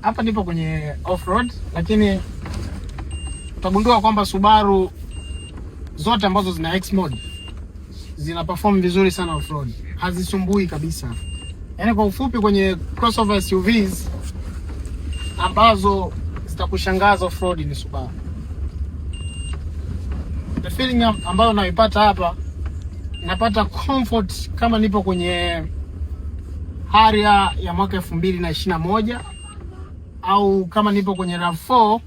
hapa nipo kwenye off-road, lakini utagundua kwamba Subaru zote ambazo zina X mode zina perform vizuri sana off-road. Hazisumbui kabisa. Yaani kwa ufupi, kwenye crossover SUVs ambazo zitakushangaza off-road ni Subaru. The feeling ambayo naipata hapa, napata comfort kama nipo kwenye Harrier ya mwaka 2021 au kama nipo kwenye RAV4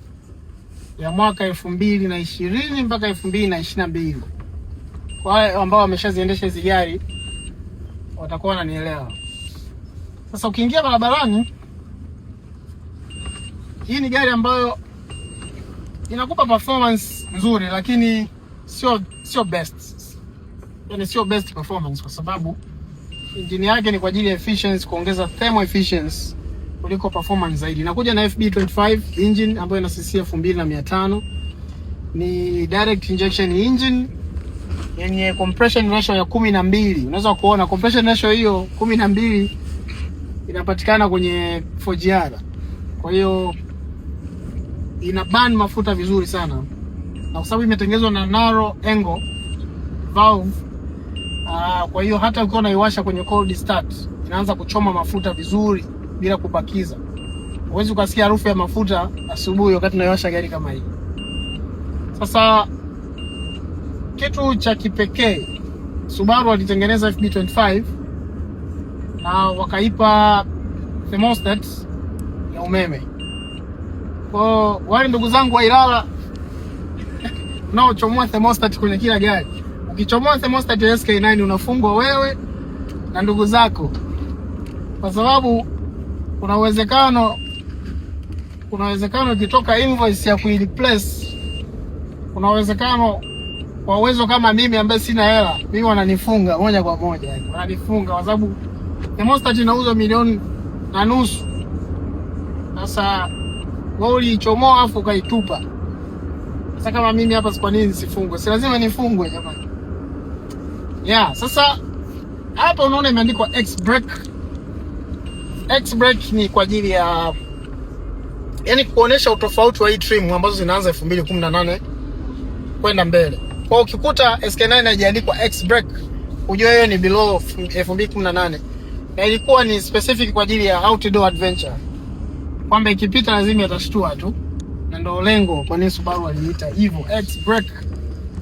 ya mwaka 2020 mpaka 2022. Kwa wale ambao wameshaziendesha hizo gari watakuwa wananielewa. Sasa ukiingia barabarani, hii ni gari ambayo inakupa performance nzuri, lakini sio best. Yaani sio best performance kwa sababu engine yake ni kwa ajili ya efficiency, kuongeza thermal efficiency kuliko performance zaidi. Inakuja na FB25 engine ambayo ina cc 2500. Ni direct injection engine yenye compression ratio ya 12. Unaweza kuona compression ratio hiyo 12 inapatikana kwenye 4GR. Kwa hiyo ina burn mafuta vizuri sana. Na kwa sababu imetengenezwa na narrow angle valve, kwa hiyo hata ukiwa unaiwasha kwenye cold start inaanza kuchoma mafuta vizuri bila kubakiza. Huwezi ukasikia harufu ya mafuta asubuhi wakati unaiwasha gari kama hii. Sasa kitu cha kipekee, Subaru walitengeneza FB25 na wakaipa thermostat ya umeme. Kwa wale ndugu zangu wa Ilala unaochomoa thermostat kwenye kila gari, ukichomoa thermostat ya SK9 unafungwa wewe na ndugu zako, kwa sababu kuna uwezekano ikitoka invoice ya kuireplace, kuna uwezekano kwa uwezo kama mimi ambaye sina hela, mimi wananifunga moja kwa moja, yani wananifunga kwa sababu thermostat inauzwa 1.5 milioni. Sasa wewe ulichomoa afu ukaitupa. Sasa kama mimi hapa, kwa nini nisifungwe? Si lazima nifungwe jamani. Sasa hapa unaona imeandikwa X-Brake. X-Brake ni kwa ajili ya, yani kuonesha utofauti wa hii trim ambazo zinaanza 2018 kwenda mbele. Kwa ukikuta SK9 haijaandikwa X-Brake, ujue hiyo ni below 2018. Na ilikuwa ni specific kwa ajili ya outdoor adventure, kwamba ikipita lazima itashtua tu. Na ndio lengo kwa nini Subaru waliita hivyo X-Brake.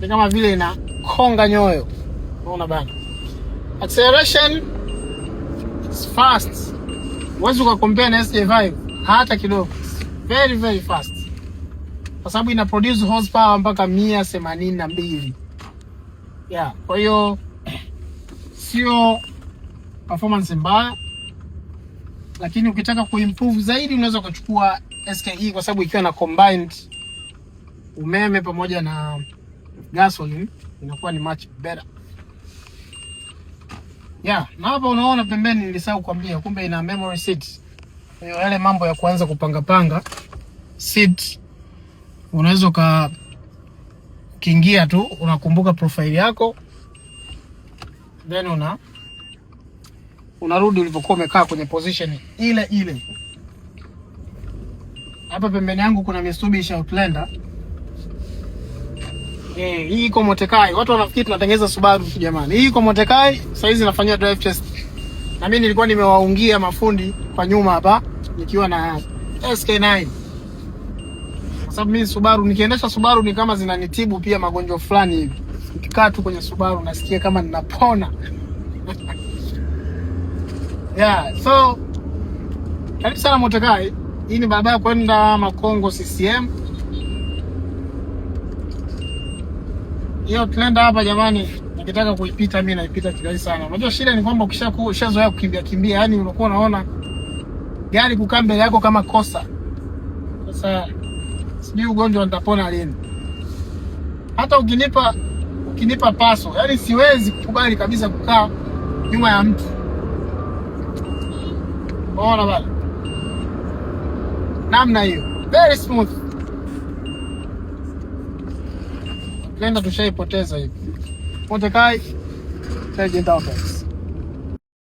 Ni kama vile ina konga nyoyo. Unaona bana. Acceleration is fast. Huwezi kucompare na SJ5 hata kidogo. Very very fast. Kwa sababu ina produce horsepower mpaka 182. Kwa hiyo sio performance mbaya, lakini ukitaka kuimprove zaidi unaweza kuchukua SKE, kwa sababu ikiwa na combined umeme pamoja na gasoline inakuwa ni much better. Na hapa unaona pembeni nilisahau kuambia, kumbe ina memory seat. Kwa hiyo yale mambo ya kuanza kupanga seat, unaweza ukiingia tu unakumbuka profile yako, then unarudi ulipokuwa umekaa kwenye position ile. Hapa pembeni yangu kuna Mitsubishi Outlander. Hii iko Motekai. Watu wanafikiri tunatengeneza Subaru tu jamani. Hii iko Motekai, sasa hizi nafanyia drive test. Na mimi nilikuwa nimewaungia mafundi kwa nyuma hapa nikiwa na SK9. Kwa sababu mimi Subaru, nikiendesha Subaru ni kama zinanitibu pia magonjwa fulani hivi. Nikikaa tu kwenye Subaru nasikia kama ninapona. So karibu sana Motekai. Hii ni barabara kwenda Makongo CCM. Hiyo tunaenda hapa jamani, nikitaka kuipita mimi naipita kirahisi sana. Unajua shida ni kwamba ukishazoea kukimbia, yani unakuwa unaona gari kukaa mbele yako kama kosa. Sasa sijui ugonjwa nitapona lini. Hata ukinipa paso, yani siwezi kukubali kabisa kukaa nyuma ya mtu. Ona bana. Namna hiyo. Very smooth. Tunaenda tushaipoteza hivi. Motekai Legend Autos.